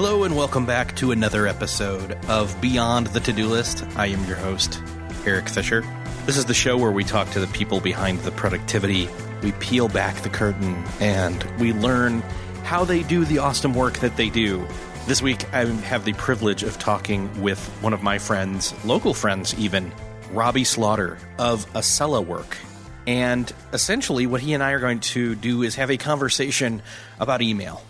Hello and welcome back to another episode of Beyond the To-Do List. I am your host, Eric Fisher. This is the show where we talk to the people behind the productivity. We peel back the curtain and we learn how they do the awesome work that they do. This week, I have the privilege of talking with one of my friends, local friends even, Robby Slaughter of Acela Work. And essentially what he and I are going to do is have a conversation about email.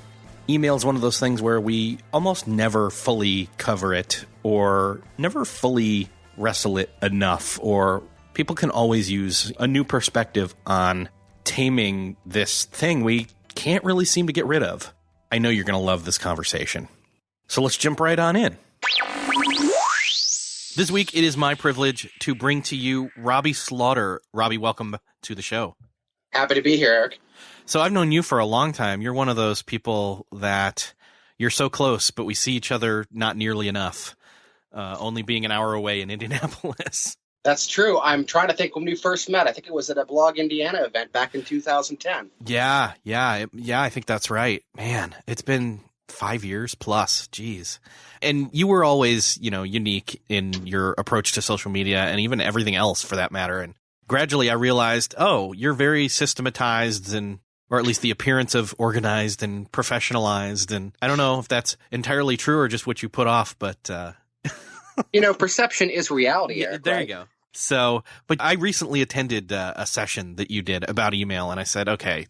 Email is one of those things where we almost never fully cover it or never fully wrestle it enough, or people can always use a new perspective on taming this thing we can't really seem to get rid of. I know you're going to love this conversation. So let's jump right on in. This week, it is my privilege to bring to you Robby Slaughter. Robby, welcome to the show. Happy to be here, Eric. So I've known you for a long time. You're one of those people that you're so close, but we see each other not nearly enough, only being an hour away in Indianapolis. That's true. I'm trying to think when we first met. I think it was at a Blog Indiana event back in 2010. Yeah, I think that's right. Man, it's been 5 years plus. Jeez. And you were always, unique in your approach to social media and even everything else for that matter. And gradually I realized, you're very systematized, or at least the appearance of organized and professionalized. And I don't know if that's entirely true or just what you put off, but perception is reality, Eric. There right? you go. So, but I recently attended a session that you did about email, and I said, okay,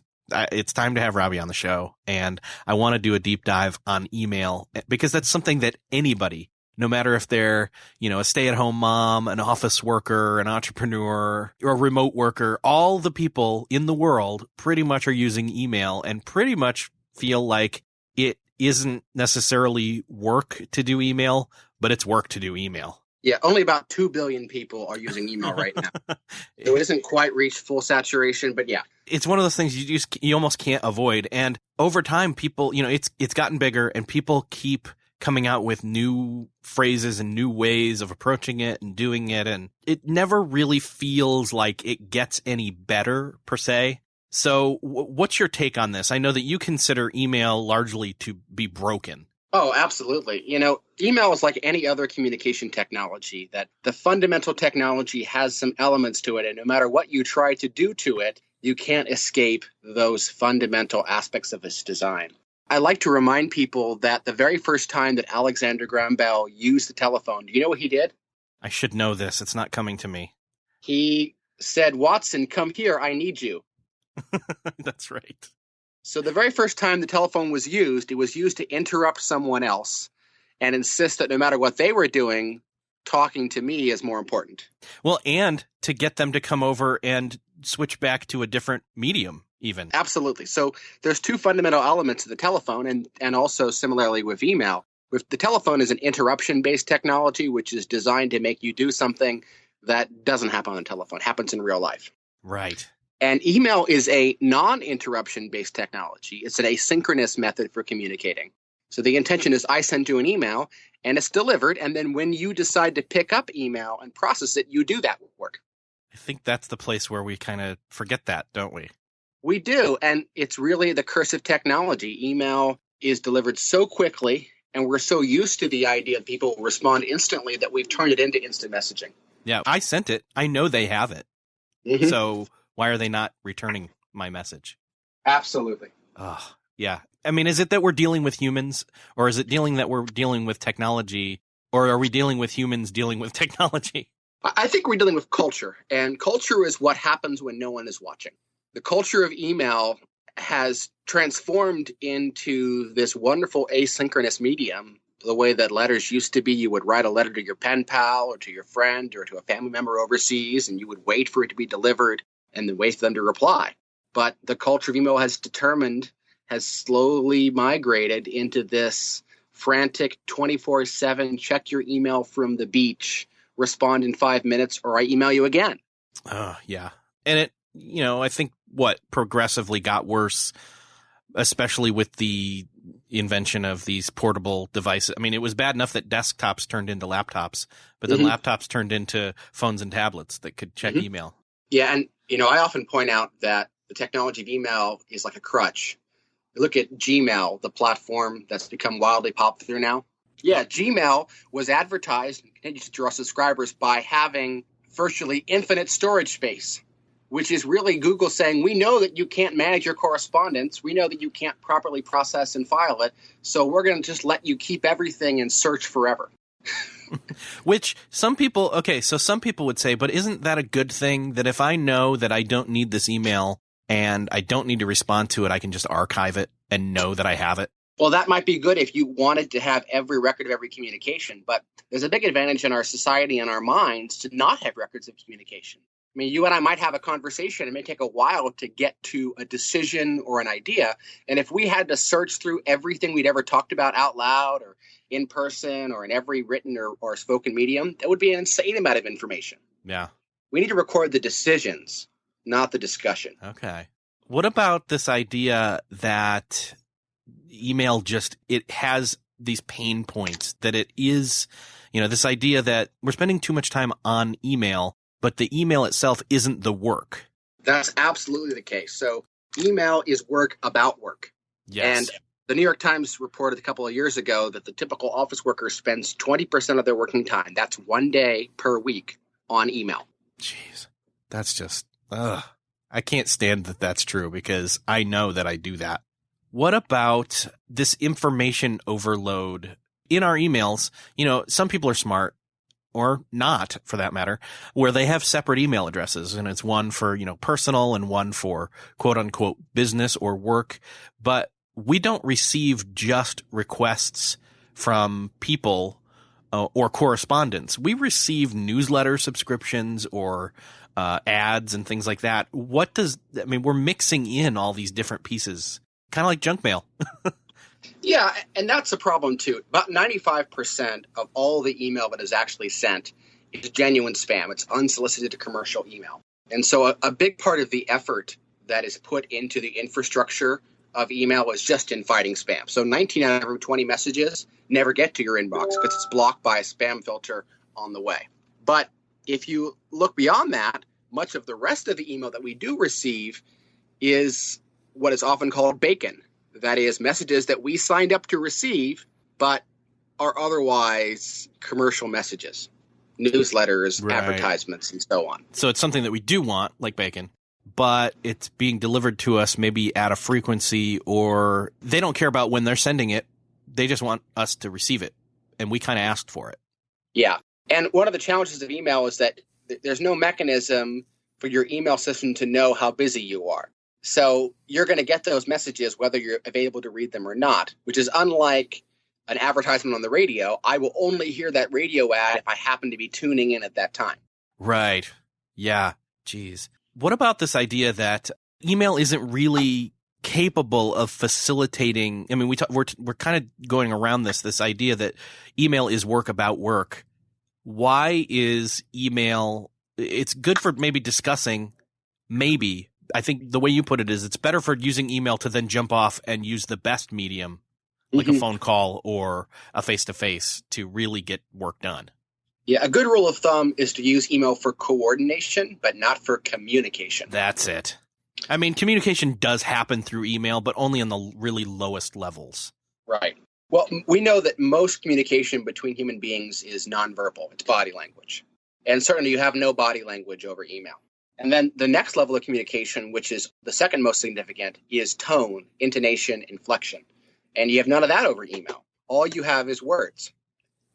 it's time to have Robby on the show, and I want to do a deep dive on email because that's something that anybody, no matter if they're, a stay-at-home mom, an office worker, an entrepreneur, or a remote worker, all the people in the world pretty much are using email and pretty much feel like it isn't necessarily work to do email, but it's work to do email. Yeah, only about 2 billion people are using email right now. So it hasn't quite reached full saturation, but yeah. It's one of those things you almost can't avoid. And over time, people, it's gotten bigger and people keep coming out with new phrases and new ways of approaching it and doing it. And it never really feels like it gets any better per se. So what's your take on this? I know that you consider email largely to be broken. Oh, absolutely. Email is like any other communication technology, that the fundamental technology has some elements to it. And no matter what you try to do to it, you can't escape those fundamental aspects of its design. I like to remind people that the very first time that Alexander Graham Bell used the telephone, do you know what he did? I should know this. It's not coming to me. He said, "Watson, come here. I need you." That's right. So the very first time the telephone was used, it was used to interrupt someone else and insist that no matter what they were doing, talking to me is more important. Well, and to get them to come over and switch back to a different medium even. Absolutely. So there's two fundamental elements of the telephone and also similarly with email. With the telephone is an interruption-based technology, which is designed to make you do something that doesn't happen on the telephone, happens in real life. Right. And email is a non-interruption based technology. It's an asynchronous method for communicating. So the intention is I send you an email and it's delivered. And then when you decide to pick up email and process it, you do that work. I think that's the place where we kind of forget that, don't we? We do. And it's really the curse of technology. Email is delivered so quickly and we're so used to the idea that people respond instantly that we've turned it into instant messaging. Yeah, I sent it. I know they have it. Mm-hmm. So why are they not returning my message? Absolutely. Oh, yeah. I mean, is it that we're dealing with humans, or is it that we're dealing with technology, or are we dealing with humans dealing with technology? I think we're dealing with culture, and culture is what happens when no one is watching. The culture of email has transformed into this wonderful asynchronous medium, the way that letters used to be. You would write a letter to your pen pal or to your friend or to a family member overseas, and you would wait for it to be delivered and then wait for them to reply. But the culture of email has slowly migrated into this frantic 24/7, check your email from the beach, respond in 5 minutes, or I email you again. Yeah. And it, I think progressively got worse, especially with the invention of these portable devices. I mean, it was bad enough that desktops turned into laptops, but then laptops turned into phones and tablets that could check email. Yeah. And, I often point out that the technology of email is like a crutch. Look at Gmail, the platform that's become wildly popular now. Yeah, Gmail was advertised and continues to draw subscribers by having virtually infinite storage space, which is really Google saying, we know that you can't manage your correspondence. We know that you can't properly process and file it. So we're going to just let you keep everything and search forever. Which some people would say, but isn't that a good thing, that if I know that I don't need this email and I don't need to respond to it, I can just archive it and know that I have it? Well, that might be good if you wanted to have every record of every communication, but there's a big advantage in our society and our minds to not have records of communication. I mean, you and I might have a conversation. It may take a while to get to a decision or an idea. And if we had to search through everything we'd ever talked about out loud or in person or in every written or spoken medium, that would be an insane amount of information. Yeah. We need to record the decisions, not the discussion. Okay. What about this idea that email it has these pain points, that it is, this idea that we're spending too much time on email, but the email itself isn't the work? That's absolutely the case. So email is work about work. Yes. And the New York Times reported a couple of years ago that the typical office worker spends 20% of their working time, that's 1 day per week, on email. Jeez. That's just, I can't stand that that's true, because I know that I do that. What about this information overload in our emails? Some people are smart, or not for that matter, where they have separate email addresses, and it's one for, personal and one for quote unquote business or work. But we don't receive just requests from people or correspondence. We receive newsletter subscriptions or ads and things like that. We're mixing in all these different pieces, kind of like junk mail. Yeah, and that's a problem too. About 95% of all the email that is actually sent is genuine spam. It's unsolicited commercial email. And so a big part of the effort that is put into the infrastructure of email is just in fighting spam. So 19 out of every 20 messages never get to your inbox because it's blocked by a spam filter on the way. But if you look beyond that, much of the rest of the email that we do receive is what is often called bacon. That is, messages that we signed up to receive, but are otherwise commercial messages, newsletters, right, advertisements, and so on. So it's something that we do want, like bacon, but it's being delivered to us maybe at a frequency, or they don't care about when they're sending it. They just want us to receive it, and we kind of asked for it. Yeah. And one of the challenges of email is that there's no mechanism for your email system to know how busy you are. So you're going to get those messages whether you're available to read them or not, which is unlike an advertisement on the radio. I will only hear that radio ad if I happen to be tuning in at that time. Right. Yeah. Jeez. What about this idea that email isn't really capable of facilitating? I mean, we're kind of going around this idea that email is work about work. Why is email? It's good for maybe discussing, maybe. I think the way you put it is it's better for using email to then jump off and use the best medium, like a phone call or a face-to-face, to really get work done. Yeah, a good rule of thumb is to use email for coordination, but not for communication. That's it. I mean, communication does happen through email, but only on the really lowest levels. Right. Well, we know that most communication between human beings is nonverbal. It's body language. And certainly you have no body language over email. And then the next level of communication, which is the second most significant, is tone, intonation, inflection. And you have none of that over email. All you have is words.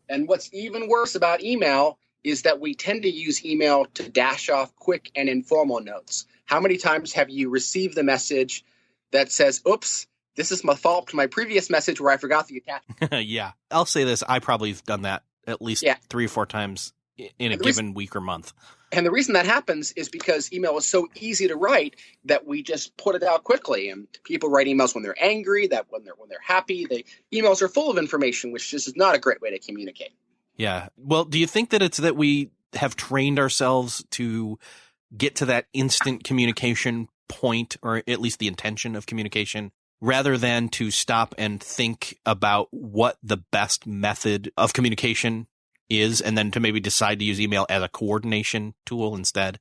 And what's even worse about email is that we tend to use email to dash off quick and informal notes. How many times have you received the message that says, oops, this is my fault to my previous message where I forgot the attachment? Yeah. I'll say this. I probably have done that at least 3 or 4 times in a given week or month. And the reason that happens is because email is so easy to write that we just put it out quickly. And people write emails when they're angry, that when they're happy. Emails are full of information, which just is not a great way to communicate. Yeah. Well, do you think that it's that we have trained ourselves to get to that instant communication point, or at least the intention of communication, rather than to stop and think about what the best method of communication is, and then to maybe decide to use email as a coordination tool instead?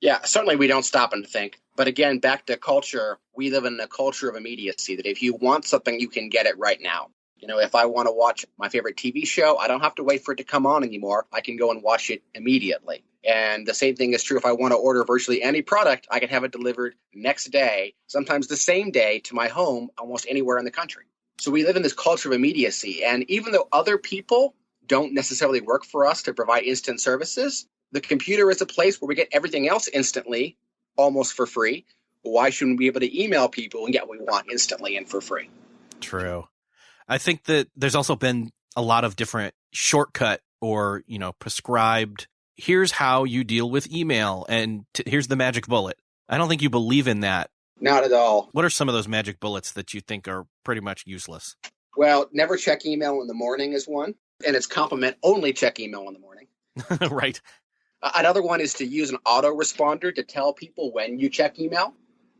Yeah, certainly we don't stop and think. But again, back to culture, we live in a culture of immediacy, that if you want something, you can get it right now. If I want to watch my favorite TV show, I don't have to wait for it to come on anymore. I can go and watch it immediately. And the same thing is true if I want to order virtually any product, I can have it delivered next day, sometimes the same day, to my home almost anywhere in the country. So we live in this culture of immediacy. And even though other people don't necessarily work for us to provide instant services, the computer is a place where we get everything else instantly, almost for free. Why shouldn't we be able to email people and get what we want instantly and for free? True. I think that there's also been a lot of different shortcut or, prescribed, here's how you deal with email and here's the magic bullet. I don't think you believe in that. Not at all. What are some of those magic bullets that you think are pretty much useless? Well, never check email in the morning is one. And it's compliment only check email in the morning. Right. Another one is to use an autoresponder to tell people when you check email,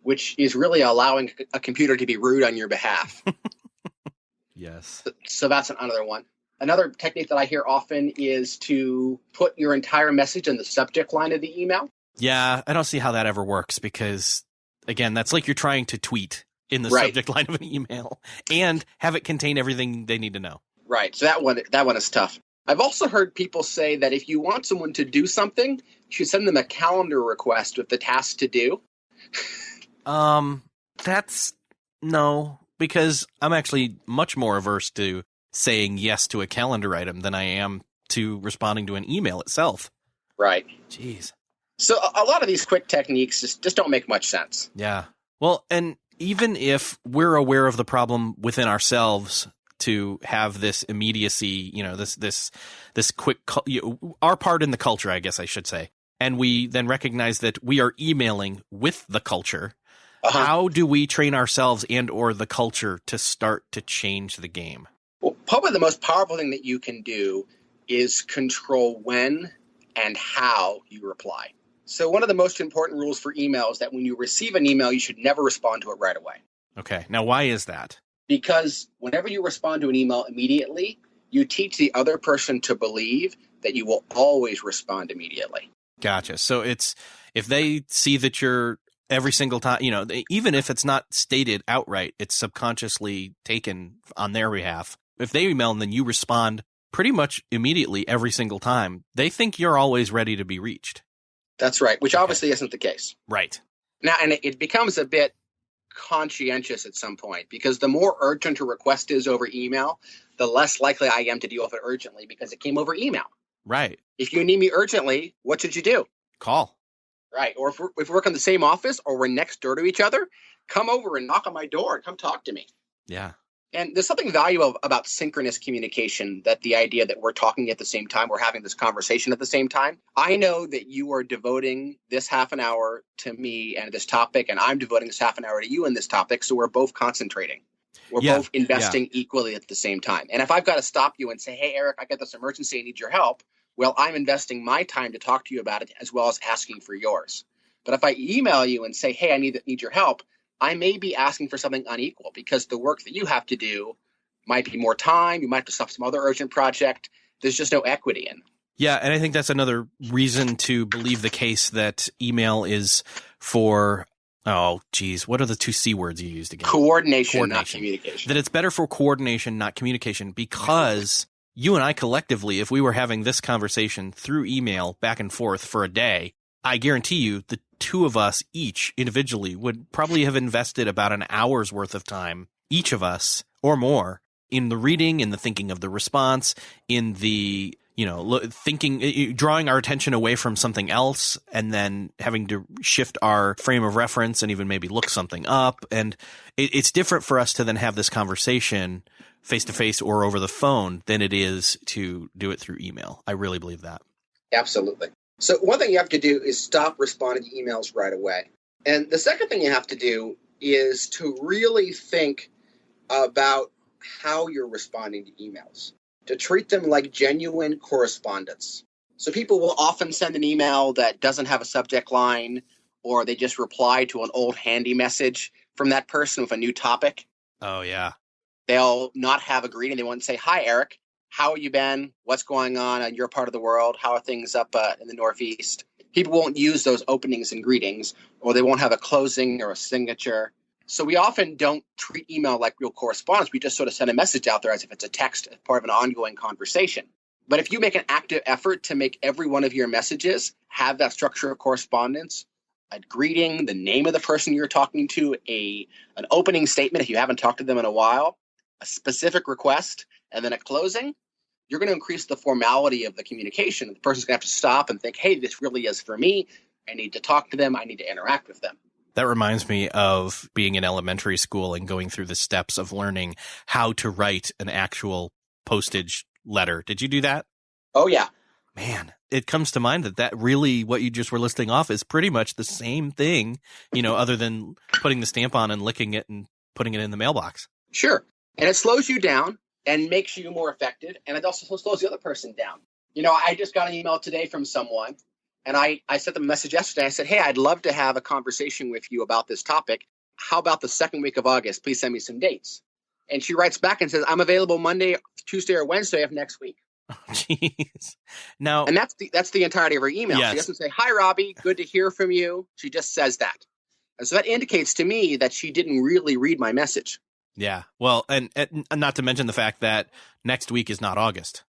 which is really allowing a computer to be rude on your behalf. Yes. So that's another one. Another technique that I hear often is to put your entire message in the subject line of the email. Yeah, I don't see how that ever works because, again, that's like you're trying to tweet in the subject line of an email and have it contain everything they need to know. Right. So that one is tough. I've also heard people say that if you want someone to do something, you should send them a calendar request with the task to do. That's no, because I'm actually much more averse to saying yes to a calendar item than I am to responding to an email itself. Right. Jeez. So a lot of these quick techniques just don't make much sense. Yeah. Well, and even if we're aware of the problem within ourselves to have this immediacy, this quick, our part in the culture, I guess I should say, and we then recognize that we are emailing with the culture. Uh-huh. How do we train ourselves and or the culture to start to change the game? Well, probably the most powerful thing that you can do is control when and how you reply. So one of the most important rules for email is that when you receive an email, you should never respond to it right away. Okay. Now, why is that? Because whenever you respond to an email immediately, you teach the other person to believe that you will always respond immediately. Gotcha. So it's if they see that you're every single time, even if it's not stated outright, it's subconsciously taken on their behalf. If they email and then you respond pretty much immediately every single time, they think you're always ready to be reached. That's right, which obviously isn't the case. Right. Now, and it becomes a bit conscientious at some point, because the more urgent a request is over email, the less likely I am to deal with it urgently because it came over email. Right. If you need me urgently, what should you do? Call. Right. Or if we work in the same office or we're next door to each other, come over and knock on my door and come talk to me. Yeah. And there's something valuable about synchronous communication, that the idea that we're talking at the same time, we're having this conversation at the same time. I know that you are devoting this half an hour to me and this topic, and I'm devoting this half an hour to you and this topic. So we're both concentrating. We're both investing equally at the same time. And if I've got to stop you and say, hey, Eric, I got this emergency, I need your help. Well, I'm investing my time to talk to you about it as well as asking for yours. But if I email you and say, hey, I need your help, I may be asking for something unequal because the work that you have to do might be more time. You might have to stop some other urgent project. There's just no equity in. Yeah, and I think that's another reason to believe the case that email is for, what are the two C words you used again? Coordination, not communication. That it's better for coordination, not communication, because you and I collectively, if we were having this conversation through email back and forth for a day, I guarantee you the two of us each individually would probably have invested about an hour's worth of time, each of us or more, in the reading, in the thinking of the response, in the, thinking, drawing our attention away from something else and then having to shift our frame of reference and even maybe look something up. And it's different for us to then have this conversation face to face or over the phone than it is to do it through email. I really believe that. Absolutely. So one thing you have to do is stop responding to emails right away. And the second thing you have to do is to really think about how you're responding to emails, to treat them like genuine correspondence. So people will often send an email that doesn't have a subject line, or they just reply to an old handy message from that person with a new topic. Oh, yeah. They'll not have a greeting. They won't say, hi, Eric. How have you been? What's going on in your part of the world? How are things up in the Northeast? People won't use those openings and greetings, or they won't have a closing or a signature. So we often don't treat email like real correspondence. We just sort of send a message out there as if it's a text as part of an ongoing conversation. But if you make an active effort to make every one of your messages have that structure of correspondence, a greeting, the name of the person you're talking to, an opening statement if you haven't talked to them in a while, a specific request, and then a closing, you're going to increase the formality of the communication. The person's going to have to stop and think, hey, this really is for me. I need to talk to them. I need to interact with them. That reminds me of being in elementary school and going through the steps of learning how to write an actual postage letter. Did you do that? Oh, yeah. Man, it comes to mind that really what you just were listing off is pretty much the same thing, other than putting the stamp on and licking it and putting it in the mailbox. Sure. And it slows you down and makes you more effective. And it also slows the other person down. I just got an email today from someone, and I sent them a message yesterday. I said, hey, I'd love to have a conversation with you about this topic. How about the second week of August? Please send me some dates. And she writes back and says, I'm available Monday, Tuesday, or Wednesday of next week. Oh, jeez. Now, and that's the entirety of her email. Yes. She doesn't say, hi, Robby, good to hear from you. She just says that. And so that indicates to me that she didn't really read my message. Yeah. Well, and not to mention the fact that next week is not August.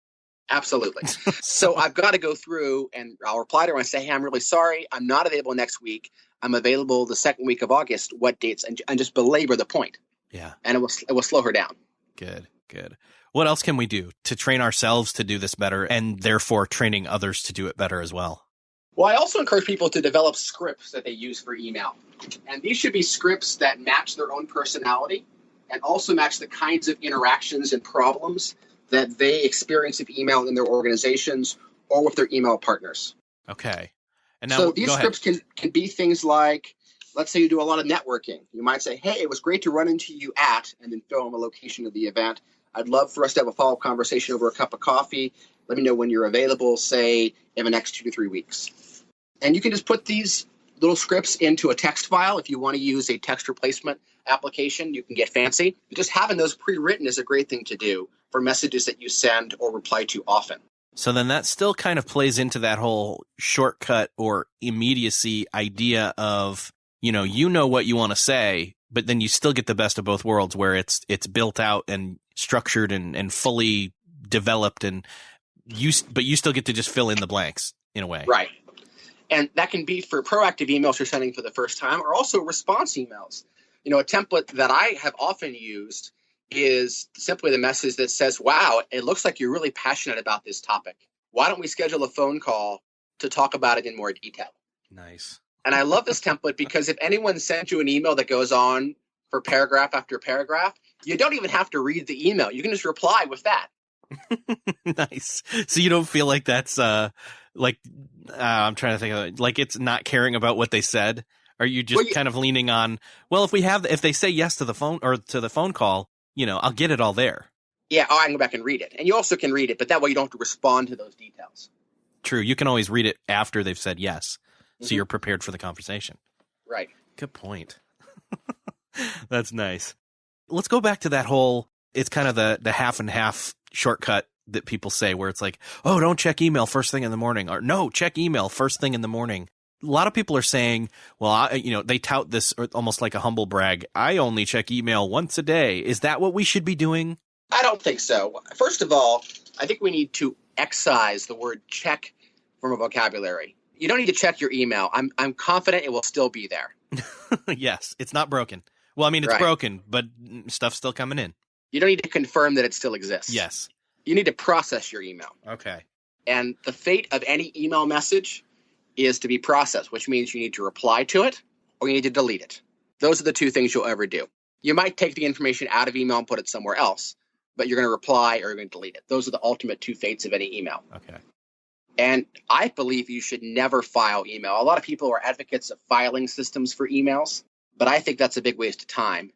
Absolutely. So I've got to go through and I'll reply to her and say, hey, I'm really sorry. I'm not available next week. I'm available the second week of August. What dates? And just belabor the point. Yeah. And it will slow her down. Good. What else can we do to train ourselves to do this better and therefore training others to do it better as well? Well, I also encourage people to develop scripts that they use for email. And these should be scripts that match their own personality and also match the kinds of interactions and problems that they experience with email in their organizations or with their email partners. Okay. And now, so these scripts can be things like, let's say you do a lot of networking. You might say, hey, it was great to run into you at, and then fill in the location of the event. I'd love for us to have a follow-up conversation over a cup of coffee. Let me know when you're available, say, in the next 2 to 3 weeks. And you can just put these little scripts into a text file. If you want to use a text replacement application, you can get fancy. Just having those pre-written is a great thing to do for messages that you send or reply to often. So then that still kind of plays into that whole shortcut or immediacy idea of, you know what you want to say, but then you still get the best of both worlds where it's built out and structured and fully developed, but you still get to just fill in the blanks in a way. Right. And that can be for proactive emails you're sending for the first time or also response emails. A template that I have often used is simply the message that says, wow, it looks like you're really passionate about this topic. Why don't we schedule a phone call to talk about it in more detail? Nice. And I love this template because if anyone sends you an email that goes on for paragraph after paragraph, you don't even have to read the email. You can just reply with that. Nice. So you don't feel like that's I'm trying to think of it, like it's not caring about what they said. Are you just kind of leaning on, well, if they say yes to the phone or to the phone call, I'll get it all there. Yeah, I can go back and read it. And you also can read it, but that way you don't have to respond to those details. True. You can always read it after they've said yes. So you're prepared for the conversation. Right. Good point. That's nice. Let's go back to that whole, it's kind of the half and half shortcut that people say where it's like, oh, don't check email first thing in the morning, or no, check email first thing in the morning. A lot of people are saying, well, they tout this almost like a humble brag. I only check email once a day. Is that what we should be doing? I don't think so. First of all, I think we need to excise the word check from a vocabulary. You don't need to check your email. I'm confident it will still be there. Yes, it's not broken. Well, I mean, it's broken, but stuff's still coming in. You don't need to confirm that it still exists. Yes. You need to process your email. Okay. And the fate of any email message is to be processed, which means you need to reply to it or you need to delete it. Those are the two things you'll ever do. You might take the information out of email and put it somewhere else, but you're going to reply or you're going to delete it. Those are the ultimate two fates of any email. Okay. And I believe you should never file email. A lot of people are advocates of filing systems for emails, but I think that's a big waste of time.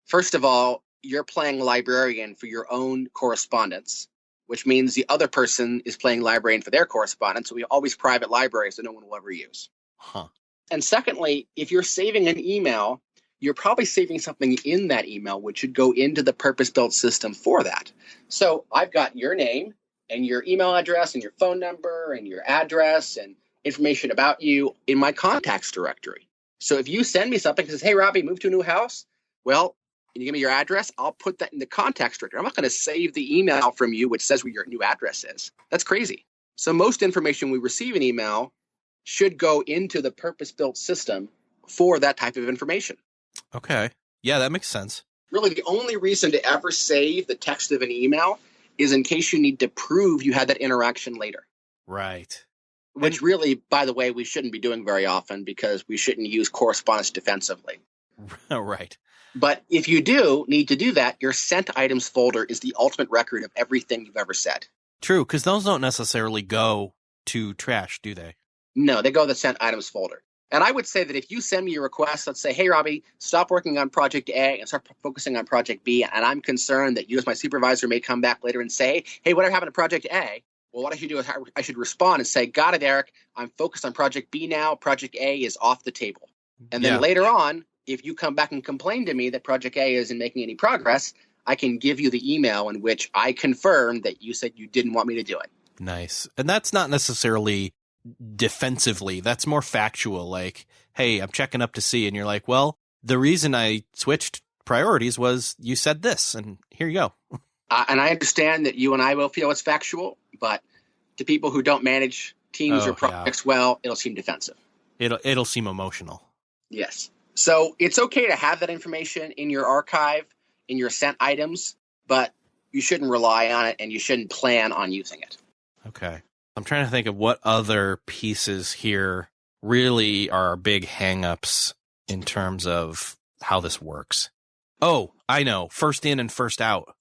First of all, you're playing librarian for your own correspondence, which means the other person is playing librarian for their correspondence. So we always private libraries that no one will ever use. Huh. And secondly, if you're saving an email, you're probably saving something in that email, which should go into the purpose-built system for that. So I've got your name and your email address and your phone number and your address and information about you in my contacts directory. So if you send me something that says, hey, Robby, move to a new house, well, can you give me your address? I'll put that in the contacts directory. I'm not going to save the email from you which says what your new address is. That's crazy. So most information we receive in email should go into the purpose-built system for that type of information. Okay. Yeah, that makes sense. Really, the only reason to ever save the text of an email is in case you need to prove you had that interaction later. Right. Which really, by the way, we shouldn't be doing very often because we shouldn't use correspondence defensively. Right. But if you do need to do that, your sent items folder is the ultimate record of everything you've ever said. True, because those don't necessarily go to trash, do they? No, they go to the sent items folder. And I would say that if you send me a request, let's say, hey, Robby, stop working on project A and start focusing on project B, and I'm concerned that you as my supervisor may come back later and say, hey, whatever happened to project A? Well, what I should do is I should respond and say, got it, Eric. I'm focused on project B now. Project A is off the table. And then later on, if you come back and complain to me that project A isn't making any progress, I can give you the email in which I confirm that you said you didn't want me to do it. Nice. And that's not necessarily defensively. That's more factual. Like, hey, I'm checking up to see. And you're like, well, the reason I switched priorities was you said this. And here you go. And I understand that you and I will feel it's factual, but to people who don't manage teams or projects well, it'll seem defensive. It'll seem emotional. Yes. So it's okay to have that information in your archive, in your sent items, but you shouldn't rely on it and you shouldn't plan on using it. Okay. I'm trying to think of what other pieces here really are big hangups in terms of how this works. Oh, I know. First in and first out.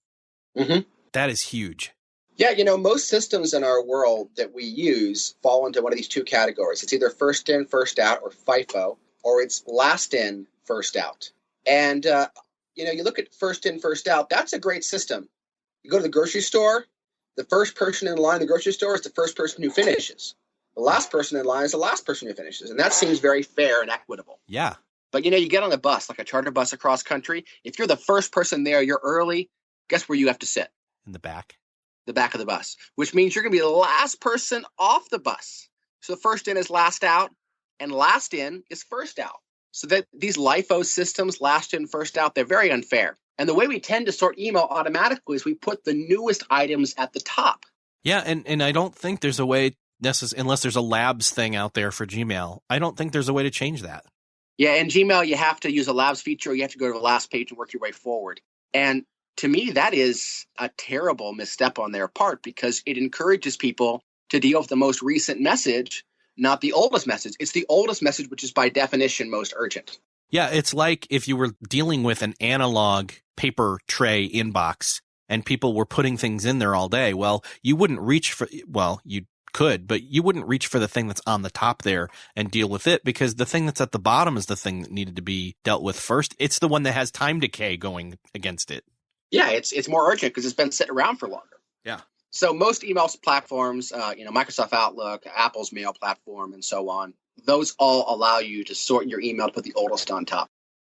Mm-hmm. That is huge. Yeah, most systems in our world that we use fall into one of these two categories. It's either first in, first out, or FIFO, or it's last in, first out. And, you look at first in, first out, that's a great system. You go to the grocery store, the first person in line in the grocery store is the first person who finishes. The last person in line is the last person who finishes. And that seems very fair and equitable. Yeah. But, you get on a bus, like a charter bus across country. If you're the first person there, you're early, guess where you have to sit? In the back. The back of the bus, which means you're going to be the last person off the bus. So the first in is last out, and last in is first out. So that these LIFO systems, last in, first out, they're very unfair. And the way we tend to sort email automatically is we put the newest items at the top. Yeah, and I don't think there's a way, unless there's a labs thing out there for Gmail, I don't think there's a way to change that. Yeah, in Gmail, you have to use a labs feature, or you have to go to the last page and work your way forward. And to me, that is a terrible misstep on their part because it encourages people to deal with the most recent message, not the oldest message. It's the oldest message, which is by definition most urgent. Yeah, it's like if you were dealing with an analog paper tray inbox and people were putting things in there all day. Well, you wouldn't reach for, you could, but you wouldn't reach for the thing that's on the top there and deal with it because the thing that's at the bottom is the thing that needed to be dealt with first. It's the one that has time decay going against it. Yeah, it's more urgent because it's been sitting around for longer. Yeah. So most email platforms, Microsoft Outlook, Apple's mail platform, and so on, those all allow you to sort your email to put the oldest on top.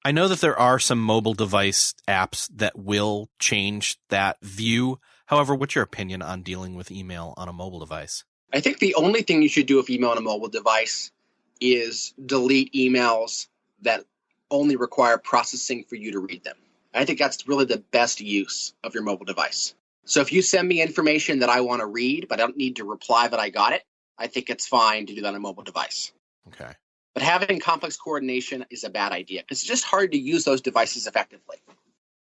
I know that there are some mobile device apps that will change that view. However, what's your opinion on dealing with email on a mobile device? I think the only thing you should do with email on a mobile device is delete emails that only require processing for you to read them. I think that's really the best use of your mobile device. So if you send me information that I want to read, but I don't need to reply that I got it, I think it's fine to do that on a mobile device. Okay. But having complex coordination is a bad idea because it's just hard to use those devices effectively.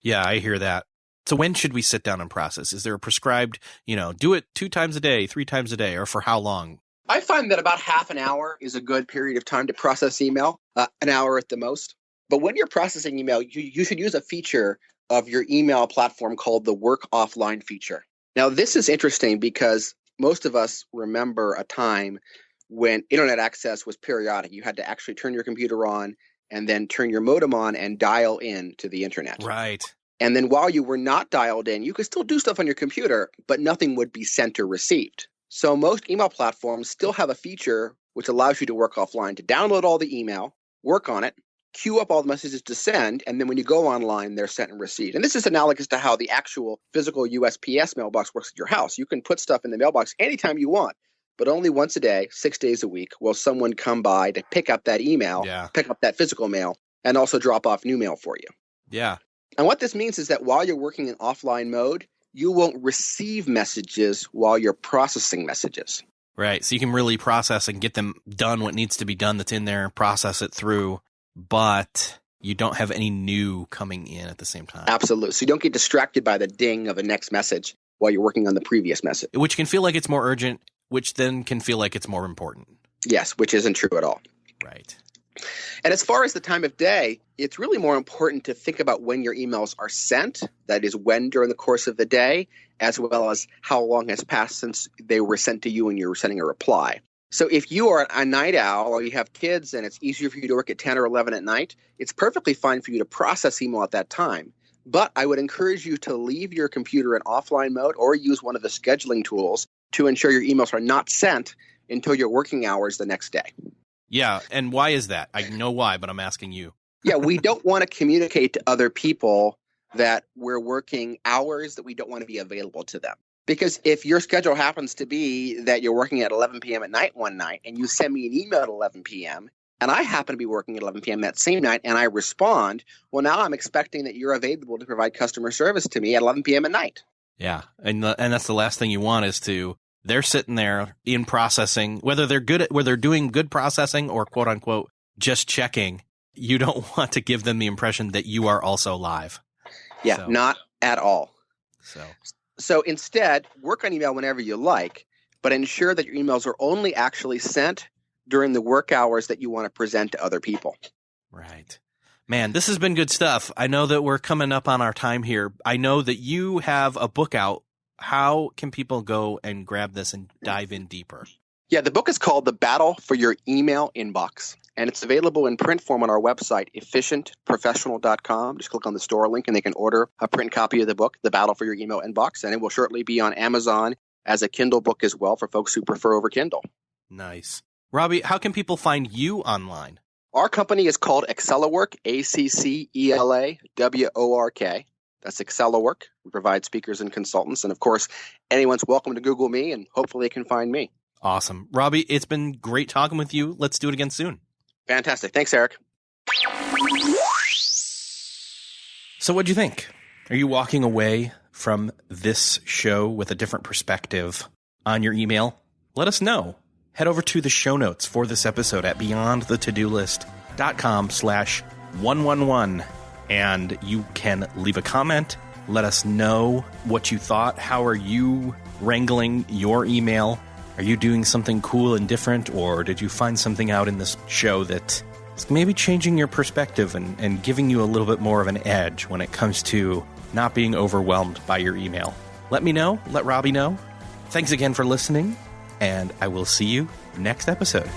Yeah, I hear that. So when should we sit down and process? Is there a prescribed, do it 2 times a day, 3 times a day, or for how long? I find that about half an hour is a good period of time to process email, an hour at the most. But when you're processing email, you should use a feature of your email platform called the work offline feature. Now, this is interesting because most of us remember a time when internet access was periodic. You had to actually turn your computer on and then turn your modem on and dial in to the internet. Right. And then while you were not dialed in, you could still do stuff on your computer, but nothing would be sent or received. So most email platforms still have a feature which allows you to work offline, to download all the email, work on it, queue up all the messages to send, and then when you go online, they're sent and received. And this is analogous to how the actual physical USPS mailbox works at your house. You can put stuff in the mailbox anytime you want, but only once a day, 6 days a week, will someone come by to pick up that email, pick up that physical mail, and also drop off new mail for you. Yeah. And what this means is that while you're working in offline mode, you won't receive messages while you're processing messages. Right. So you can really process and get them done what needs to be done that's in there, process it through, but you don't have any new coming in at the same time. Absolutely. So you don't get distracted by the ding of a next message while you're working on the previous message. Which can feel like it's more urgent, which then can feel like it's more important. Yes, which isn't true at all. Right. And as far as the time of day, it's really more important to think about when your emails are sent, that is when during the course of the day, as well as how long has passed since they were sent to you and you were sending a reply. So if you are a night owl or you have kids and it's easier for you to work at 10 or 11 at night, it's perfectly fine for you to process email at that time. But I would encourage you to leave your computer in offline mode or use one of the scheduling tools to ensure your emails are not sent until your working hours the next day. Yeah. And why is that? I know why, but I'm asking you. Yeah, we don't want to communicate to other people that we're working hours that we don't want to be available to them. Because if your schedule happens to be that you're working at 11 p.m. at night one night and you send me an email at 11 p.m. and I happen to be working at 11 p.m. that same night and I respond, well, now I'm expecting that you're available to provide customer service to me at 11 p.m. at night. Yeah. And that's the last thing you want is they're sitting there in processing, whether they're doing good processing or quote unquote, just checking. You don't want to give them the impression that you are also live. Yeah, not at all. So instead, work on email whenever you like, but ensure that your emails are only actually sent during the work hours that you want to present to other people. Right. Man, this has been good stuff. I know that we're coming up on our time here. I know that you have a book out. How can people go and grab this and dive in deeper? Yeah, the book is called The Battle for Your Email Inbox, and it's available in print form on our website, efficientprofessional.com. Just click on the store link and they can order a print copy of the book, The Battle for Your Email Inbox, and it will shortly be on Amazon as a Kindle book as well for folks who prefer over Kindle. Nice. Robby, how can people find you online? Our company is called AccelaWork, AccelaWork. That's AccelaWork. We provide speakers and consultants. And of course, anyone's welcome to Google me and hopefully they can find me. Awesome. Robby, it's been great talking with you. Let's do it again soon. Fantastic. Thanks, Eric. So what'd you think? Are you walking away from this show with a different perspective on your email? Let us know. Head over to the show notes for this episode at beyondthetodolist.com/111. And you can leave a comment. Let us know what you thought. How are you wrangling your email? Are you doing something cool and different? Or did you find something out in this show that is maybe changing your perspective and giving you a little bit more of an edge when it comes to not being overwhelmed by your email? Let me know. Let Robby know. Thanks again for listening. And I will see you next episode.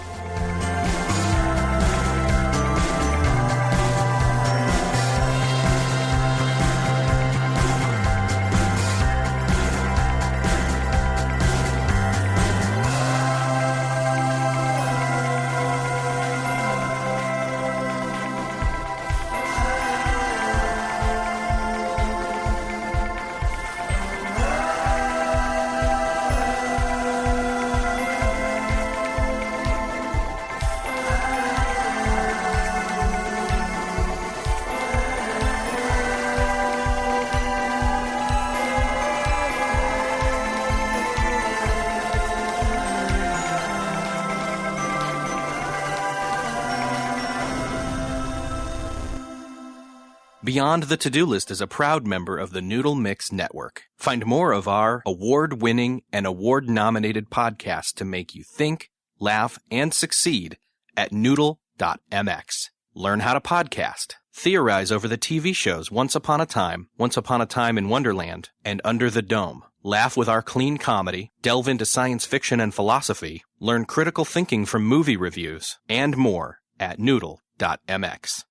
Beyond the To-Do List is a proud member of the Noodle Mix Network. Find more of our award-winning and award-nominated podcasts to make you think, laugh, and succeed at noodle.mx. Learn how to podcast. Theorize over the TV shows Once Upon a Time in Wonderland, and Under the Dome. Laugh with our clean comedy, delve into science fiction and philosophy, learn critical thinking from movie reviews, and more at noodle.mx.